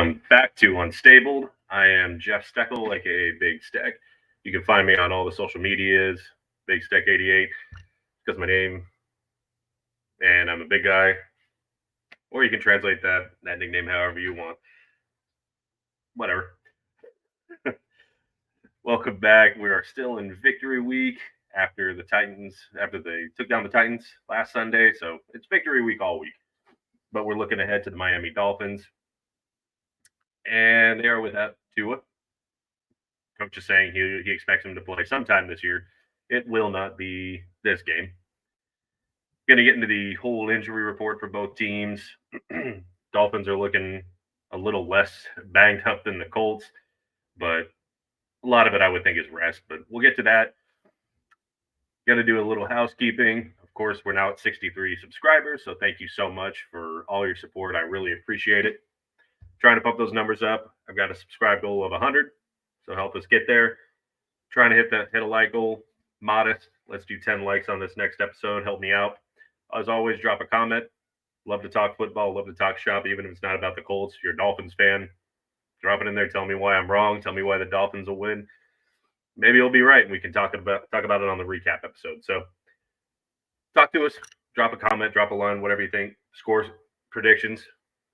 Welcome back to Unstabled. I am Jeff Steckel, aka Big Steck. You can find me on all the social medias, Big Steck 88, because my name, and I'm a big guy. Or you can translate that nickname however you want. Whatever. Welcome back. We are still in victory week after they took down the Titans last Sunday. So it's victory week all week. But we're looking ahead to the Miami Dolphins. And they are without Tua. Coach is saying he expects him to play sometime this year. It will not be this game. Going to get into the whole injury report for both teams. Dolphins are looking a little less banged up than the Colts, but a lot of it I would think is rest. But we'll get to that. Going to do a little housekeeping. Of course, we're now at 63 subscribers, so thank you so much for all your support. I really appreciate it. Trying to pump those numbers up. I've got a subscribe goal of 100. So help us get there. Trying to hit a like goal. Modest. Let's do 10 likes on this next episode. Help me out. As always, drop a comment. Love to talk football. Love to talk shop, even if it's not about the Colts. If you're a Dolphins fan, drop it in there. Tell me why I'm wrong. Tell me why the Dolphins will win. Maybe it'll be right, and we can talk about it on the recap episode. So talk to us. Drop a comment. Drop a line. Whatever you think. Scores, predictions.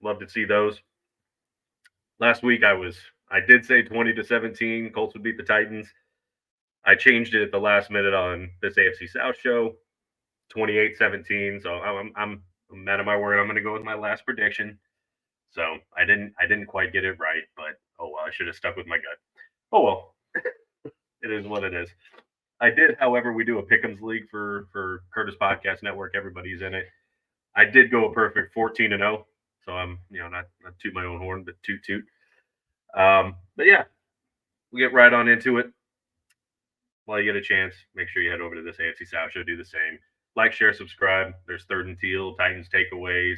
Love to see those. Last week I did say 20-17, Colts would beat the Titans. I changed it at the last minute on this AFC South show, 28-17. So I'm man of my word. I'm going to go with my last prediction. So I didn't quite get it right, but oh well, I should have stuck with my gut. Oh well, it is what it is. I did, however, we do a Pick'ems league for Curtis Podcast Network. Everybody's in it. I did go a perfect 14-0. So I'm not toot my own horn, but toot. But yeah, we'll get right on into it. While you get a chance, make sure you head over to this AFC South show. Do the same. Like, share, subscribe. There's Third and Teal, Titans Takeaways,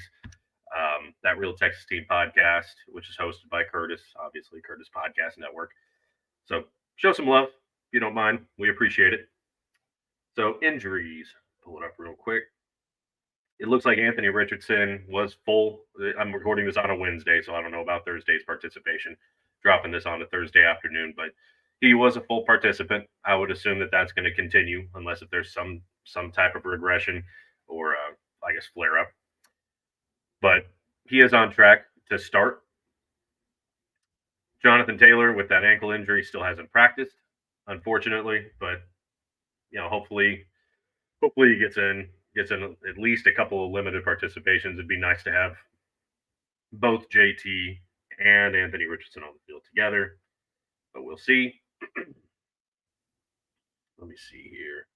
That Real Texas Team podcast, which is hosted by Curtis, obviously Curtis Podcast Network. So show some love if you don't mind. We appreciate it. So injuries. Pull it up real quick. It looks like Anthony Richardson was full. I'm recording this on a Wednesday, so I don't know about Thursday's participation. Dropping this on a Thursday afternoon, but he was a full participant. I would assume that that's going to continue unless if there's some type of regression or I guess flare up. But he is on track to start. Jonathan Taylor with that ankle injury still hasn't practiced, unfortunately, but hopefully he gets in at least a couple of limited participations. It'd be nice to have both JT and Anthony Richardson on the field together, but we'll see. Let me see here.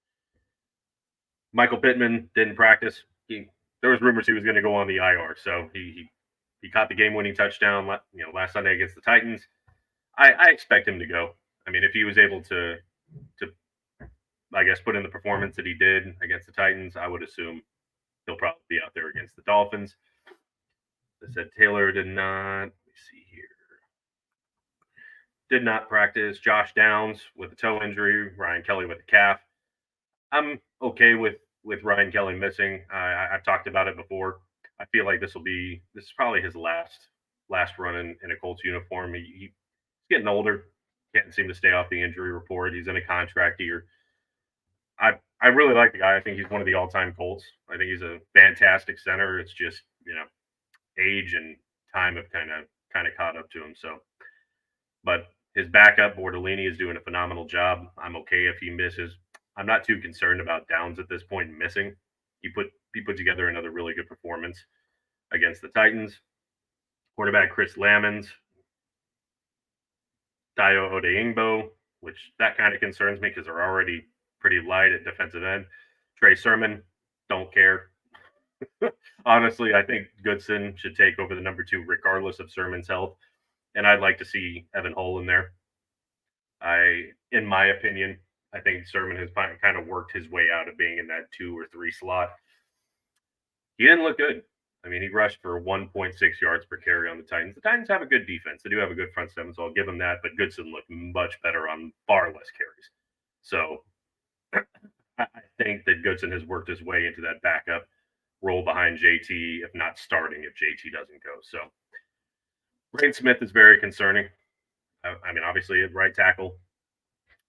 Michael Pittman didn't practice. There was rumors he was going to go on the IR, so he caught the game-winning touchdown last Sunday against the Titans. I expect him to go. I mean, if he was able to I guess put in the performance that he did against the Titans, I would assume he'll probably be out there against the Dolphins. I said Taylor did not. Let me see here. Did not practice. Josh Downs with a toe injury. Ryan Kelly with a calf. I'm okay with Ryan Kelly missing. I've talked about it before. I feel like this is probably his last run in a Colts uniform. He's getting older. Can't seem to stay off the injury report. He's in a contract year. I really like the guy. I think he's one of the all-time Colts. I think he's a fantastic center. It's just, age and time have kind of caught up to him. So, but his backup, Bordellini, is doing a phenomenal job. I'm okay if he misses. I'm not too concerned about Downs at this point missing. He put together another really good performance against the Titans. Quarterback Chris Lammons, Dayo Odeingbo, which that kind of concerns me because they're already pretty light at defensive end. Trey Sermon, don't care. Honestly, I think Goodson should take over the number 2 regardless of Sermon's health. And I'd like to see Evan Hull in there. In my opinion, I think Sermon has kind of worked his way out of being in that 2 or 3 slot. He didn't look good. I mean, he rushed for 1.6 yards per carry on the Titans. The Titans have a good defense. They do have a good front seven, so I'll give them that. But Goodson looked much better on far less carries. So I think that Goodson has worked his way into that backup role behind JT, if not starting, if JT doesn't go. So Braden Smith is very concerning. I mean, obviously, at right tackle,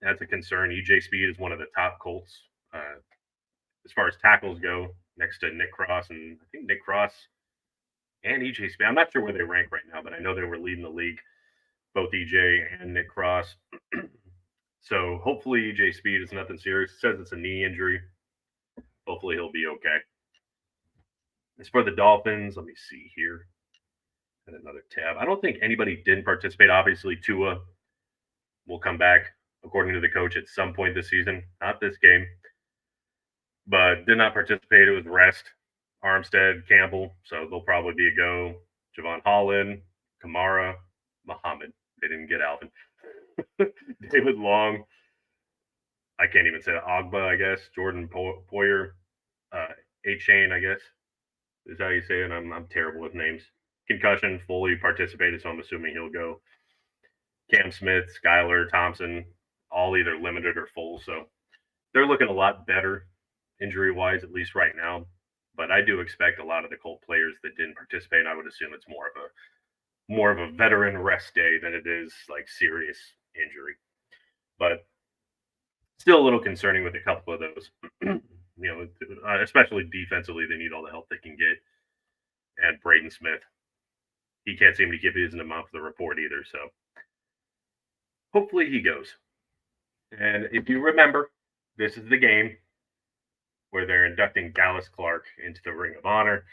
that's a concern. EJ Speed is one of the top Colts as far as tackles go, next to Nick Cross. And I think Nick Cross and EJ Speed. I'm not sure where they rank right now, but I know they were leading the league, both EJ and Nick Cross. So hopefully EJ Speed is nothing serious. It says it's a knee injury. Hopefully he'll be okay. As for the Dolphins, let me see here. And another tab. I don't think anybody didn't participate. Obviously, Tua will come back, according to the coach, at some point this season. Not this game, but did not participate. It was rest. Armstead, Campbell. So they'll probably be a go. Javon Holland, Kamara, Muhammad. They didn't get Alvin. David Long. I can't even say it. Ogba, I guess. Jordan Poyer. A-Chain, I guess, is how you say it. I'm terrible with names. Concussion, fully participated, so I'm assuming he'll go. Cam Smith, Skylar, Thompson, all either limited or full. So they're looking a lot better injury-wise, at least right now. But I do expect a lot of the Colt players that didn't participate. I would assume it's more of a veteran rest day than it is like serious injury. But still a little concerning with a couple of those. Especially defensively, they need all the help they can get. And Braden Smith, he can't seem to give his name off the report either. So hopefully he goes. And if you remember, this is the game where they're inducting Dallas Clark into the Ring of Honor.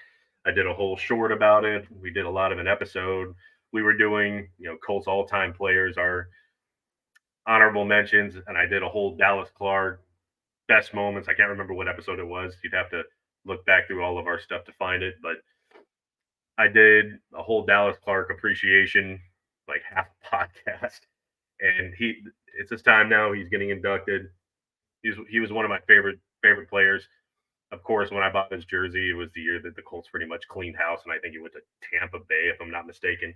I did a whole short about it. We did a lot of an episode. We were doing, Colts all-time players, our honorable mentions, and I did a whole Dallas Clark best moments. I can't remember what episode it was. You'd have to look back through all of our stuff to find it, but I did a whole Dallas Clark appreciation, like half a podcast, and it's his time now. He's getting inducted. He was one of my favorite players. Of course, when I bought his jersey, it was the year that the Colts pretty much cleaned house, and I think he went to Tampa Bay, if I'm not mistaken.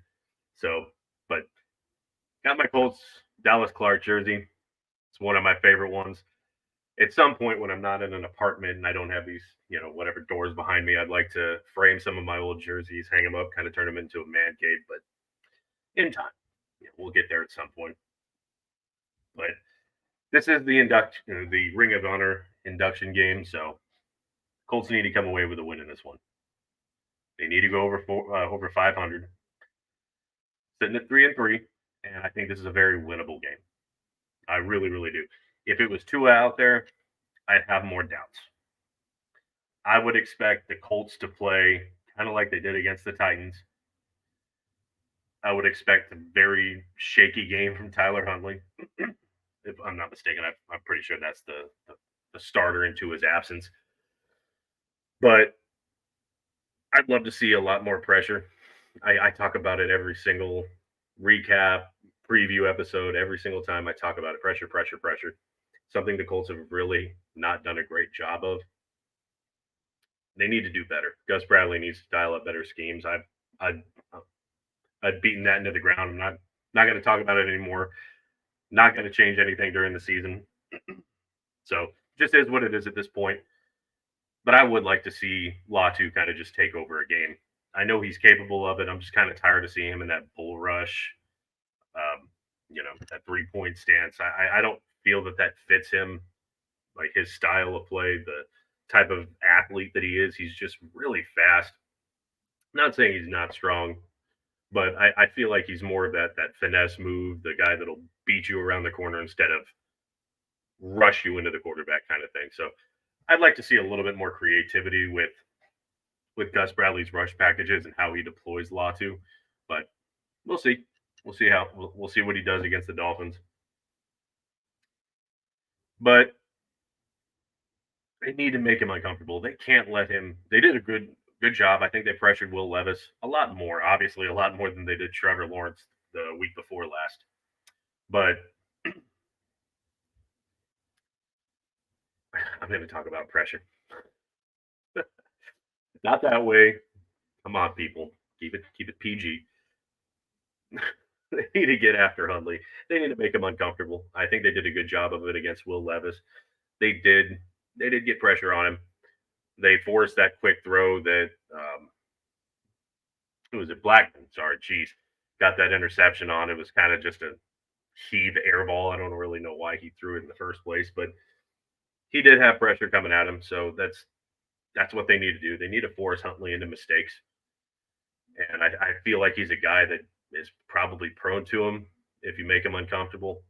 So, but got my Colts Dallas Clark jersey. It's one of my favorite ones. At some point when I'm not in an apartment and I don't have these, whatever doors behind me, I'd like to frame some of my old jerseys, hang them up, kind of turn them into a man cave. But in time, we'll get there at some point. But this is the Ring of Honor induction game, so Colts need to come away with a win in this one. They need to go over 500, sitting at 3-3, and I think this is a very winnable game. I really, really do. If it was Tua out there, I'd have more doubts. I would expect the Colts to play kind of like they did against the Titans. I would expect a very shaky game from Tyler Huntley. If I'm not mistaken, I'm pretty sure that's the starter in Tua's absence. But I'd love to see a lot more pressure. I talk about it every single recap, preview episode, every single time I talk about it. Pressure, pressure, pressure. Something the Colts have really not done a great job of. They need to do better. Gus Bradley needs to dial up better schemes. I've beaten that into the ground. I'm not going to talk about it anymore. Not going to change anything during the season. So just is what it is at this point. But I would like to see Latu kind of just take over a game. I know he's capable of it. I'm just kind of tired of seeing him in that bull rush, that 3-point stance. I don't feel that fits him, like his style of play, the type of athlete that he is. He's just really fast. I'm not saying he's not strong, but I feel like he's more of that finesse move, the guy that'll beat you around the corner instead of rush you into the quarterback kind of thing. So I'd like to see a little bit more creativity with Gus Bradley's rush packages and how he deploys Latu. But we'll see. We'll see what he does against the Dolphins. But they need to make him uncomfortable. They can't let him. They did a good job. I think they pressured Will Levis a lot more, obviously a lot more than they did Trevor Lawrence the week before last. But I'm going to talk about pressure. Not that way. Come on, people. Keep it PG. They need to get after Hundley. They need to make him uncomfortable. I think they did a good job of it against Will Levis. They did get pressure on him. They forced that quick throw that who was it? Blackman. Sorry, geez. got that interception on. It was kind of just a heave air ball. I don't really know why he threw it in the first place, but he did have pressure coming at him. So that's what they need to do. They need to force Huntley into mistakes. And I feel like he's a guy that is probably prone to them if you make him uncomfortable.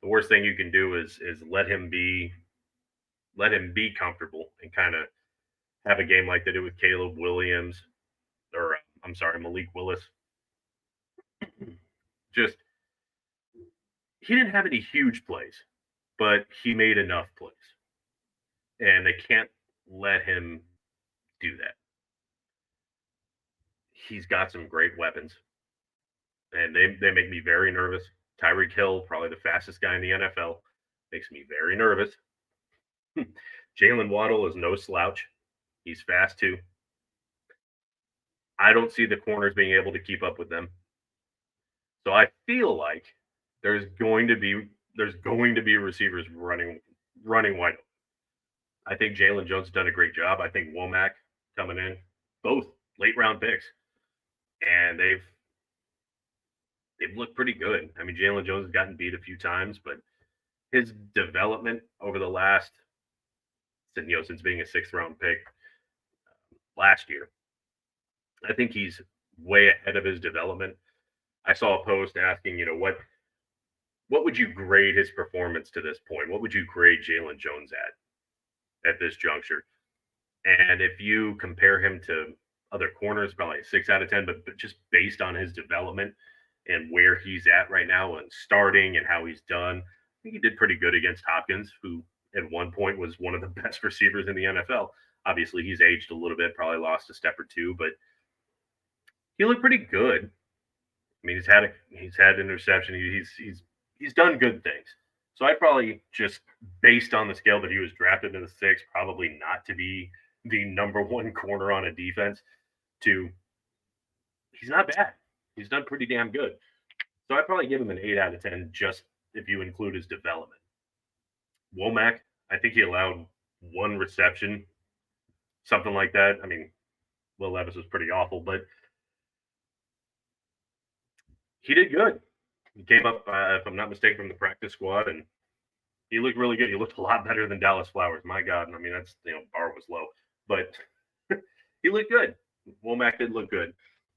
The worst thing you can do is let him be comfortable and kind of have a game like they did with Caleb Williams or I'm sorry, Malik Willis. Just he didn't have any huge plays, but he made enough plays. And they can't let him do that. He's got some great weapons, and they make me very nervous. Tyreek Hill, probably the fastest guy in the NFL, makes me very nervous. Jalen Waddle is no slouch. He's fast too. I don't see the corners being able to keep up with them. So I feel like there's going to be receivers running wide open. I think Jalen Jones has done a great job. I think Womack coming in, both late round picks, and they've looked pretty good. I mean, Jalen Jones has gotten beat a few times, but his development over the last, since being a sixth round pick last year, I think he's way ahead of his development. I saw a post asking, what would you grade his performance to this point? What would you grade Jalen Jones at this juncture? And if you compare him to other corners, probably a 6 out of 10, but just based on his development and where he's at right now and starting and how he's done, I think he did pretty good against Hopkins, who at one point was one of the best receivers in the NFL. Obviously, he's aged a little bit, probably lost a step or two, but he looked pretty good. I mean, he's had interception. He's done good things. So I'd probably just based on the scale that he was drafted in the sixth, probably not to be the number one corner on a defense. To he's not bad. He's done pretty damn good. So I'd probably give him an 8 out of 10 just if you include his development. Womack, I think he allowed one reception, something like that. I mean, Will Levis was pretty awful, but he did good. He came up, if I'm not mistaken, from the practice squad, and he looked really good. He looked a lot better than Dallas Flowers. My God, I mean that's bar was low, but he looked good. Womack did look good.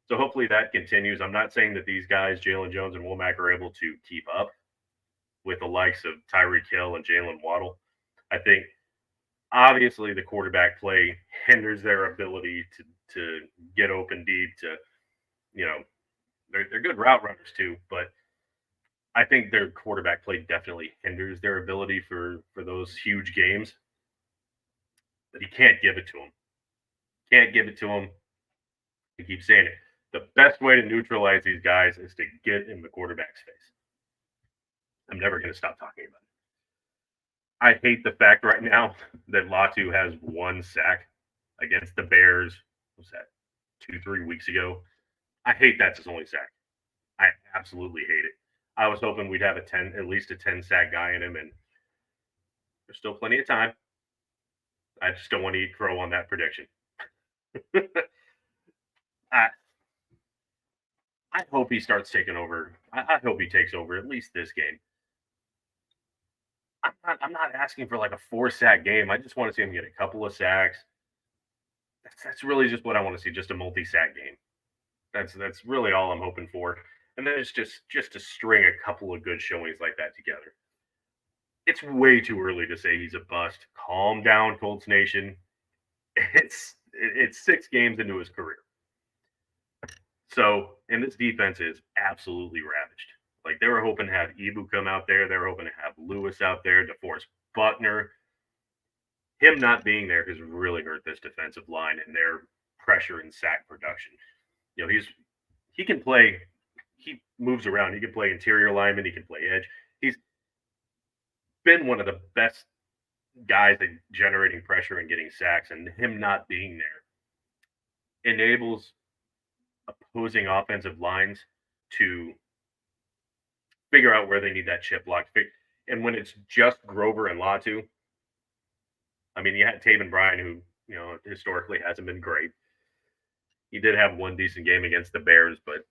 So hopefully that continues. I'm not saying that these guys, Jalen Jones and Womack, are able to keep up with the likes of Tyreek Hill and Jalen Waddle. I think obviously the quarterback play hinders their ability to get open deep. To they're good route runners too, but I think their quarterback play definitely hinders their ability for those huge games. But you can't give it to them. Can't give it to them. I keep saying it. The best way to neutralize these guys is to get in the quarterback's face. I'm never going to stop talking about it. I hate the fact right now that Latu has one sack against the Bears. What was that 2-3 weeks ago? I hate that's his only sack. I absolutely hate it. I was hoping we'd have at least a 10 sack guy in him, and there's still plenty of time. I just don't want to eat crow on that prediction. I, I hope he starts taking over. I hope he takes over at least this game. I'm not asking for like a 4 sack game. I just want to see him get a couple of sacks. That's really just what I want to see, just a multi-sack game. That's really all I'm hoping for. And then it's just to string a couple of good showings like that together. It's way too early to say he's a bust. Calm down, Colts Nation. It's 6 games into his career. So, and this defense is absolutely ravaged. Like they were hoping to have Ibu come out there. They were hoping to have Lewis out there, DeForest Buckner. Him not being there has really hurt this defensive line and their pressure and sack production. He can play. He moves around. He can play interior lineman. He can play edge. He's been one of the best guys at generating pressure and getting sacks, and him not being there enables opposing offensive lines to figure out where they need that chip block. And when it's just Grover and Latu, I mean, you had Taven Bryan, who historically hasn't been great. He did have one decent game against the Bears, but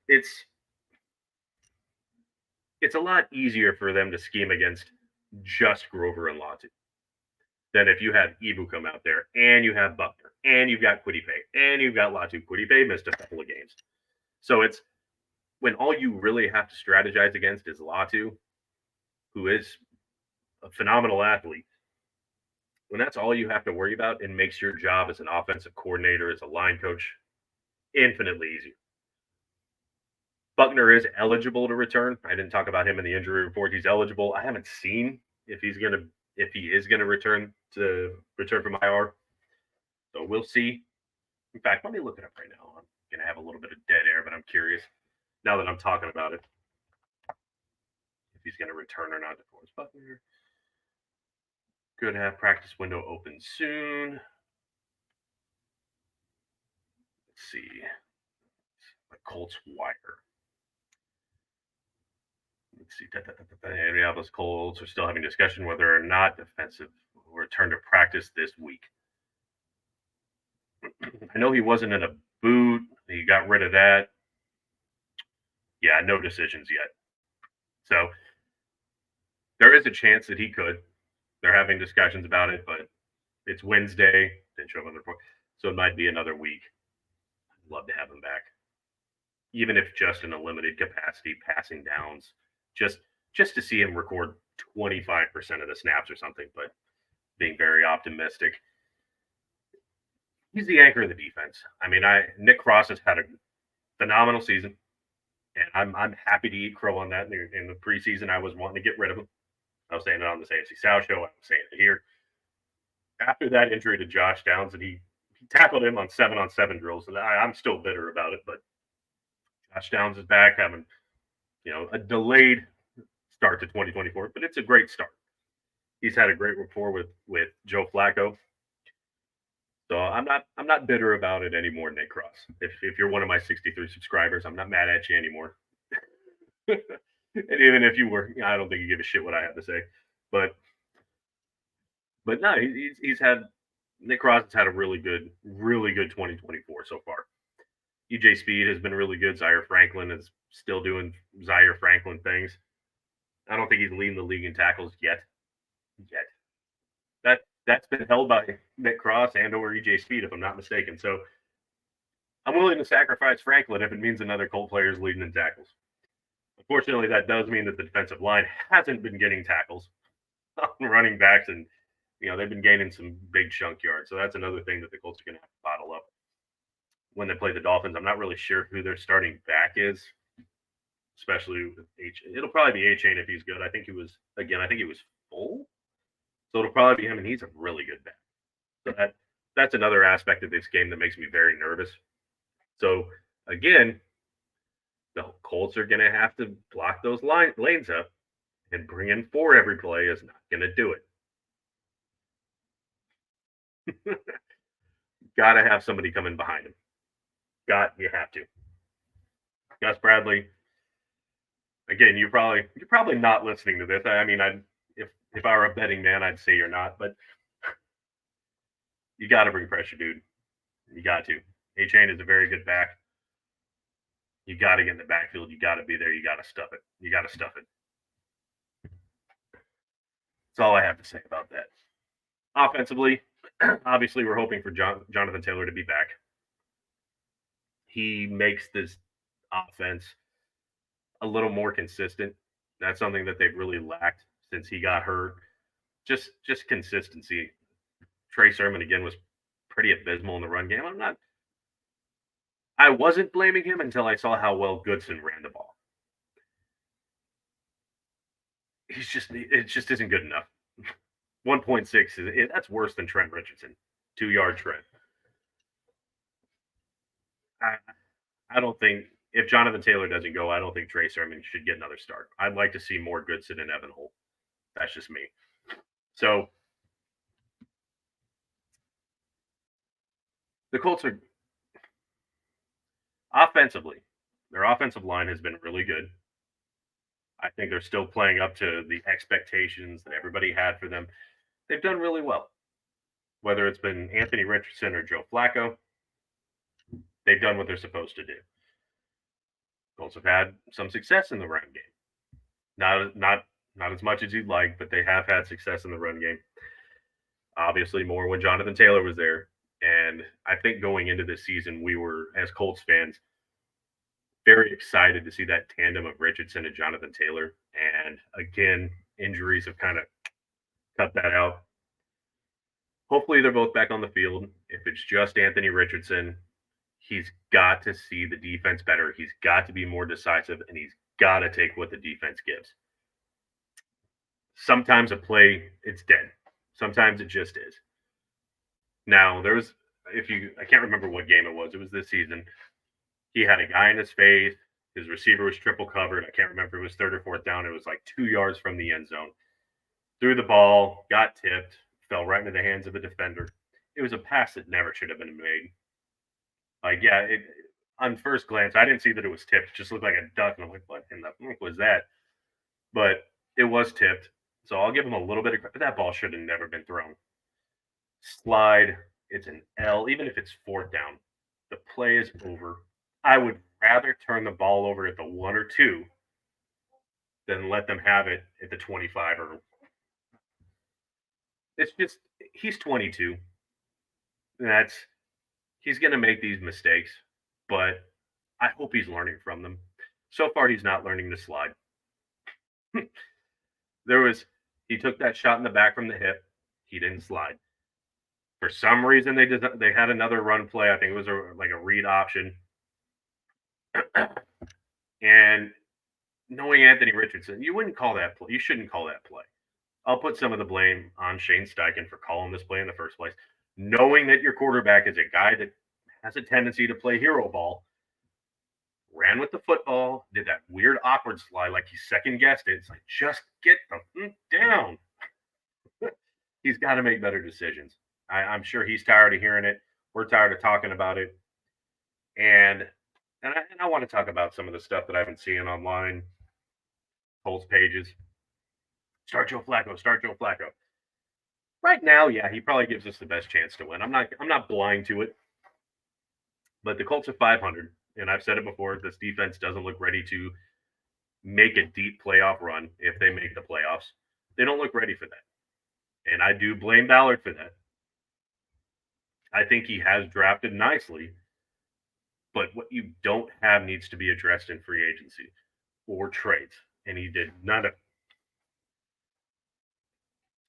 it's a lot easier for them to scheme against just Grover and Latu than if you have Ibu come out there and you have Buckner and you've got Quiddipe and you've got Latu. Quiddipe missed a couple of games. So it's when all you really have to strategize against is Latu, who is a phenomenal athlete. When that's all you have to worry about, it makes your job as an offensive coordinator, as a line coach, infinitely easier. Buckner is eligible to return. I didn't talk about him in the injury report. He's eligible. I haven't seen if he is gonna return from IR. So we'll see. In fact, let me look it up right now. I'm gonna have a little bit of dead air, but I'm curious now that I'm talking about it if he's gonna return or not. DeForest Buckner could have practice window open soon. Let's see. The Colts wire. Let's see. Indianapolis Colts are still having discussion whether or not defensive will return to practice this week. I know he wasn't in a boot. He got rid of that. Yeah, no decisions yet. So there is a chance that he could. They're having discussions about it, but it's Wednesday. Didn't show up on the report. So it might be another week. I'd love to have him back. Even if just in a limited capacity, passing downs, just to see him record 25% of the snaps or something, but being very optimistic. He's the anchor of the defense. I mean, Nick Cross has had a phenomenal season, and I'm happy to eat crow on that. In the preseason, I was wanting to get rid of him. I was saying it on the AFC South show. I was saying it here. After that injury to Josh Downs, and he tackled him on 7-on-7 drills, and I'm still bitter about it, but Josh Downs is back, having a delayed start to 2024, but it's a great start. He's had a great rapport with Joe Flacco. So I'm not bitter about it anymore, Nick Cross. If you're one of my 63 subscribers, I'm not mad at you anymore. And even if you were, I don't think you give a shit what I have to say. But no, he's had Nick Cross has had a really good 2024 so far. EJ Speed has been really good. Zaire Franklin is still doing Zaire Franklin things. I don't think he's leading the league in tackles yet. That's been held by Nick Cross and or EJ Speed, if I'm not mistaken. So I'm willing to sacrifice Franklin if it means another Colt player is leading in tackles. Unfortunately, that does mean that the defensive line hasn't been getting tackles on running backs, and they've been gaining some big chunk yards. So that's another thing that the Colts are going to have to bottle up when they play the Dolphins. I'm not really sure who their starting back is, especially with H. It'll probably be H-Chain if he's good. I think he was full. So it'll probably be him, and he's a really good back. So that's another aspect of this game that makes me very nervous. So again, the Colts are going to have to block those lanes up, and bring in 4 every play is not going to do it. Got to have somebody coming behind him. You have to. Gus Bradley. Again, you're probably not listening to this. I mean, if I were a betting man, I'd say you're not, but you got to bring pressure, dude. You got to. A-Chain is a very good back. You got to get in the backfield. You got to be there. You got to stuff it. That's all I have to say about that. Offensively, obviously, we're hoping for Jonathan Taylor to be back. He makes this offense a little more consistent. That's something that they've really lacked since he got hurt. Just consistency. Trey Sermon again was pretty abysmal in the run game. I wasn't blaming him until I saw how well Goodson ran the ball. It just isn't good enough. 1.6 that's worse than Trent Richardson. 2-yard Trent. I don't think if Jonathan Taylor doesn't go, I don't think Trey Sermon should get another start. I'd like to see more Goodson and Evan Hull. That's just me. So the Colts are offensively, their offensive line has been really good. I think they're still playing up to the expectations that everybody had for them. They've done really well. Whether it's been Anthony Richardson or Joe Flacco, they've done what they're supposed to do. Colts have had some success in the run game. Not as much as you'd like, but they have had success in the run game. Obviously, more when Jonathan Taylor was there. And I think going into this season, we were, as Colts fans, very excited to see that tandem of Richardson and Jonathan Taylor. And again, injuries have kind of cut that out. Hopefully, they're both back on the field. If it's just Anthony Richardson, he's got to see the defense better. He's got to be more decisive, and he's got to take what the defense gives. Sometimes a play, it's dead. Sometimes it just is. Now, I can't remember what game it was. It was this season. He had a guy in his face. His receiver was triple covered. I can't remember if it was third or fourth down. It was like 2 yards from the end zone. Threw the ball, got tipped, fell right into the hands of a defender. It was a pass that never should have been made. Like, yeah, on first glance, I didn't see that it was tipped. It just looked like a duck. And I'm like, what in the fuck was that? But it was tipped. So I'll give him a little bit of credit. But that ball should have never been thrown. Slide, it's an L. Even if it's fourth down, the play is over. I would rather turn the ball over at the 1 or 2 than let them have it at the 25 or. It's just, he's 22. He's going to make these mistakes, but I hope he's learning from them. So far, he's not learning to slide. He took that shot in the back from the hip. He didn't slide. For some reason, they had another run play. I think it was like a read option. And knowing Anthony Richardson, you wouldn't call that play. You shouldn't call that play. I'll put some of the blame on Shane Steichen for calling this play in the first place. Knowing that your quarterback is a guy that has a tendency to play hero ball, ran with the football, did that weird awkward slide like he second guessed it. It's like, just get the down. He's got to make better decisions. I'm sure he's tired of hearing it. We're tired of talking about it. And I want to talk about some of the stuff that I've been seeing online, Colts pages. Start Joe Flacco. Right now, yeah, he probably gives us the best chance to win. I'm not blind to it. But the Colts are 500, and I've said it before, this defense doesn't look ready to make a deep playoff run if they make the playoffs. They don't look ready for that. And I do blame Ballard for that. I think he has drafted nicely, but what you don't have needs to be addressed in free agency or trades. And he did none of.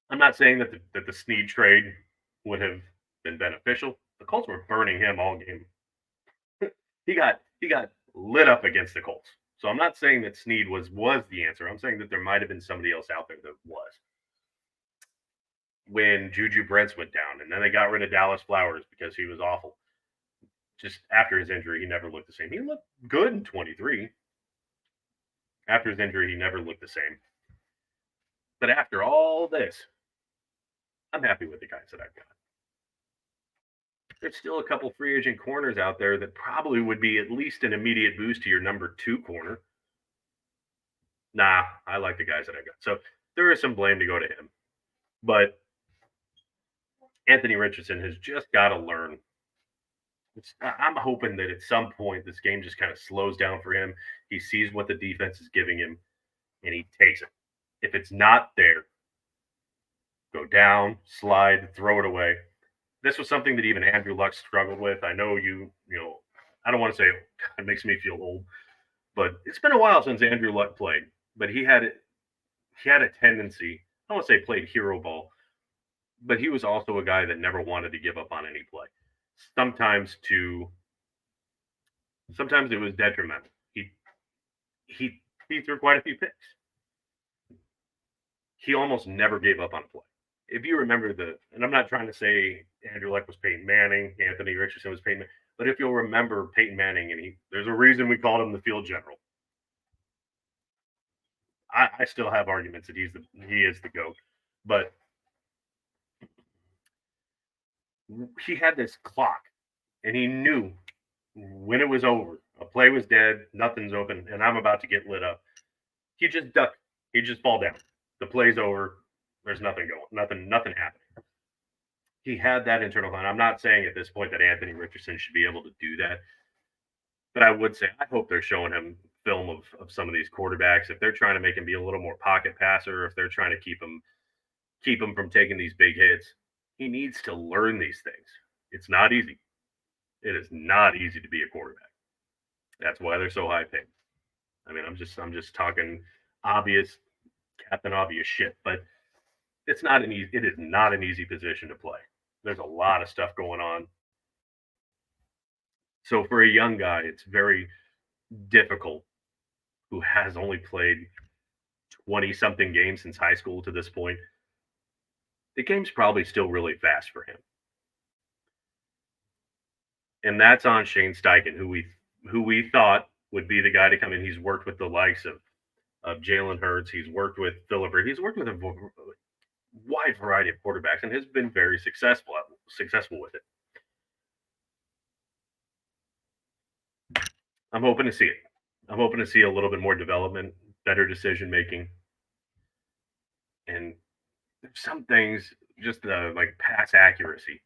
I'm not saying that the Snead trade would have been beneficial. The Colts were burning him all game. He got lit up against the Colts. So I'm not saying that Snead was the answer. I'm saying that there might have been somebody else out there that was. When Juju Brents went down, and then they got rid of Dallas Flowers because he was awful. Just after his injury, he never looked the same. He looked good in 23. After his injury, he never looked the same. But after all this, I'm happy with the guys that I've got. There's still a couple free agent corners out there that probably would be at least an immediate boost to your number 2 corner. Nah, I like the guys that I got. So there is some blame to go to him. But Anthony Richardson has just got to learn. I'm hoping that at some point this game just kind of slows down for him. He sees what the defense is giving him, and he takes it. If it's not there, go down, slide, throw it away. This was something that even Andrew Luck struggled with. I know I don't want to say it makes me feel old, but it's been a while since Andrew Luck played. But he had a tendency, I don't want to say played hero ball, but he was also a guy that never wanted to give up on any play. Sometimes it was detrimental. He threw quite a few picks. He almost never gave up on a play. If you remember and I'm not trying to say Andrew Luck was Peyton Manning, Anthony Richardson was Peyton Manning, but if you'll remember Peyton Manning, and there's a reason we called him the field general. I still have arguments that he is the GOAT, but he had this clock, and he knew when it was over, a play was dead, nothing's open, and I'm about to get lit up. He just ducked. He just fall down. The play's over. There's nothing going. Nothing happening. He had that internal plan. I'm not saying at this point that Anthony Richardson should be able to do that, but I would say I hope they're showing him film of some of these quarterbacks. If they're trying to make him be a little more pocket passer, if they're trying to keep him from taking these big hits, he needs to learn these things. It's not easy. It is not easy to be a quarterback. That's why they're so high paid. I mean, I'm just talking obvious, Captain Obvious shit, but it is not an easy position to play. There's a lot of stuff going on. So for a young guy, it's very difficult who has only played 20 something games since high school to this point. The game's probably still really fast for him. And that's on Shane Steichen, who we thought would be the guy to come in. He's worked with the likes of Jalen Hurts. He's worked with Phillip. He's worked with a wide variety of quarterbacks and has been very successful with it. I'm hoping to see it. I'm hoping to see a little bit more development, better decision making, and some things just like pass accuracy.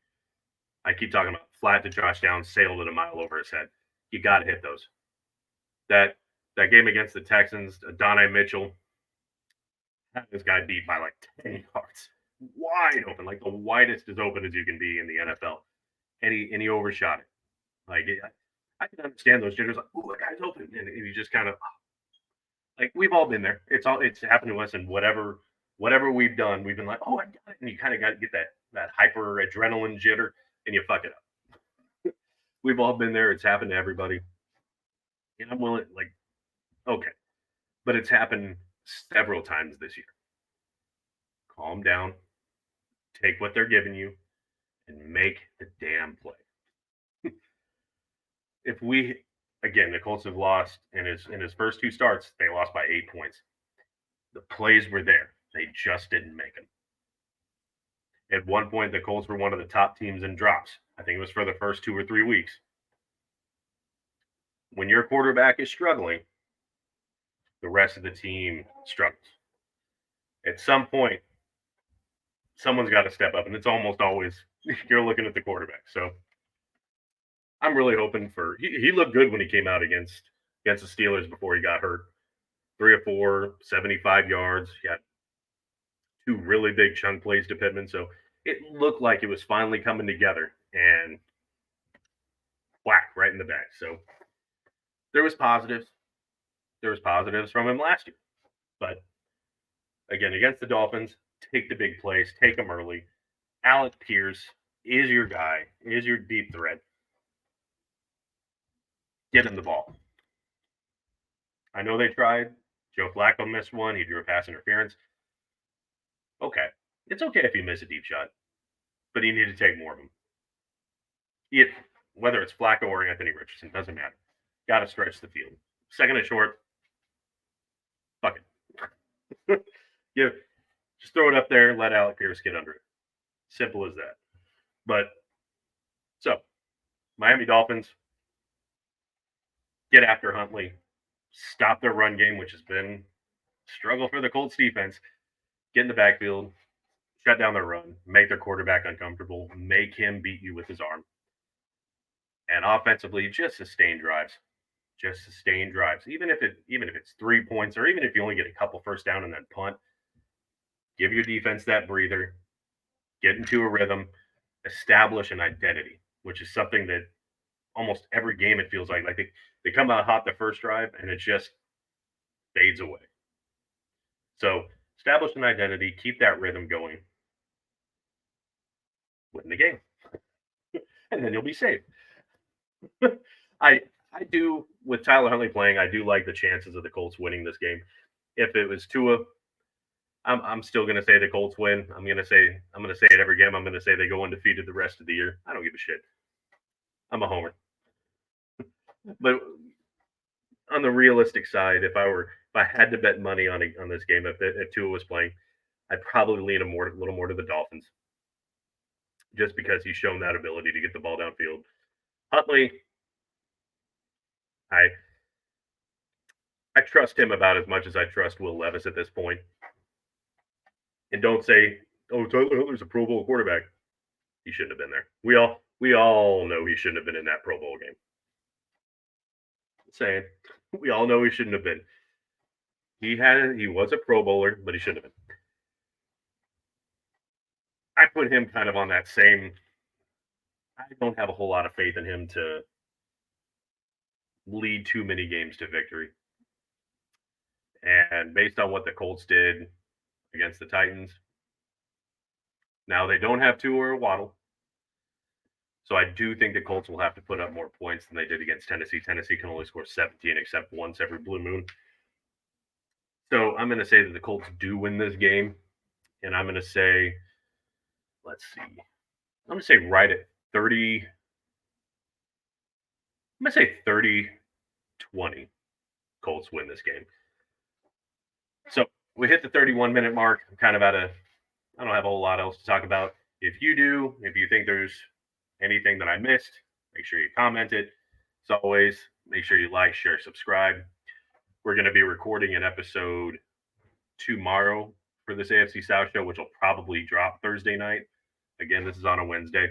I keep talking about flat to Josh Downs, sailed it a mile over his head. You got to hit those. That game against the Texans, Adonai Mitchell had this guy beat by like 10 yards, wide open, like the widest as open as you can be in the NFL, and he overshot it. Like I can understand those jitters, like, "Ooh, that guy's open," and you just kind of like we've all been there. It's happened to us, and whatever we've done, we've been like, "Oh, I got it," and you kind of got to get that hyper adrenaline jitter, and you fuck it up. We've all been there. It's happened to everybody, and I'm willing, like, okay, but it's happened several times this year. Calm down, take what they're giving you, and make the damn play. If we again, the Colts have lost in his first two starts, they lost by 8 points. The plays were there. They just didn't make them. At one point, the Colts were one of the top teams in drops. I think it was for the first 2 or 3 weeks. When your quarterback is struggling, the rest of the team struggles. At some point, someone's got to step up, and it's almost always you're looking at the quarterback. So I'm really hoping for he looked good when he came out against the Steelers before he got hurt. 3 or 4, 75 yards. He had 2 really big chunk plays to Pittman. So it looked like it was finally coming together, and whack, right in the back. So there was positives. There was positives from him last year. But again, against the Dolphins, take the big plays, take them early. Alec Pierce is your guy, is your deep threat. Get him the ball. I know they tried. Joe Flacco missed one. He drew a pass interference. Okay. It's okay if you miss a deep shot, but you need to take more of them. Whether it's Flacco or Anthony Richardson, doesn't matter. Got to stretch the field. Second and short, fuck it. Just throw it up there, let Alec Pierce get under it. Simple as that. But, so, Miami Dolphins, get after Huntley, stop their run game, which has been a struggle for the Colts defense, get in the backfield, shut down their run, make their quarterback uncomfortable, make him beat you with his arm. And offensively, just sustain drives. Just sustain drives. Even if it's 3 points, or even if you only get a couple first down and then punt, give your defense that breather, get into a rhythm, establish an identity, which is something that almost every game it feels like they come out hot the first drive and it just fades away. So establish an identity, keep that rhythm going, win the game, and then you'll be safe. I do, with Tyler Huntley playing, I do like the chances of the Colts winning this game. If it was Tua, I'm still going to say the Colts win. I'm going to say it every game. I'm going to say they go undefeated the rest of the year. I don't give a shit. I'm a homer. But on the realistic side, if I had to bet money on this game, if Tua was playing, I'd probably lean a little more to the Dolphins, just because he's shown that ability to get the ball downfield. Huntley, I trust him about as much as I trust Will Levis at this point. And don't say, "Oh, Tyler Huntley's a Pro Bowl quarterback." He shouldn't have been there. We all know he shouldn't have been in that Pro Bowl game. Saying. We all know he shouldn't have been. He was a Pro Bowler, but he shouldn't have been. I put him kind of on that same. I don't have a whole lot of faith in him to lead too many games to victory. And based on what the Colts did against the Titans, now they don't have Tua or Waddle. So I do think the Colts will have to put up more points than they did against Tennessee. Tennessee can only score 17 except once every blue moon. So I'm going to say that the Colts do win this game. And I'm going to say, let's see. I'm going to say right at 30. I'm going to say 30-20. Colts win this game. So we hit the 31-minute mark. I'm kind of I don't have a whole lot else to talk about. If you do, if you think there's anything that I missed, make sure you comment it. As always, make sure you like, share, subscribe. We're going to be recording an episode tomorrow for this AFC South show, which will probably drop Thursday night. Again, this is on a Wednesday.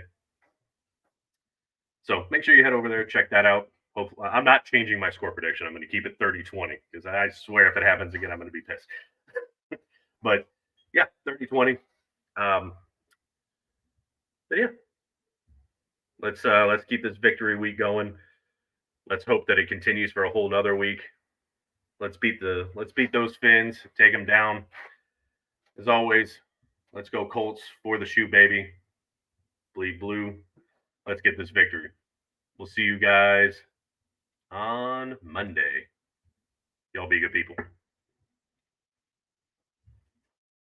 So make sure you head over there, check that out. Hopefully, I'm not changing my score prediction. I'm going to keep it 30-20 because I swear if it happens again, I'm going to be pissed. But yeah, 30-20. But yeah, let's keep this victory week going. Let's hope that it continues for a whole nother week. Let's beat those Finns, take them down. As always, let's go Colts for the shoe, baby. Bleed blue. Let's get this victory. We'll see you guys on Monday. Y'all be good people.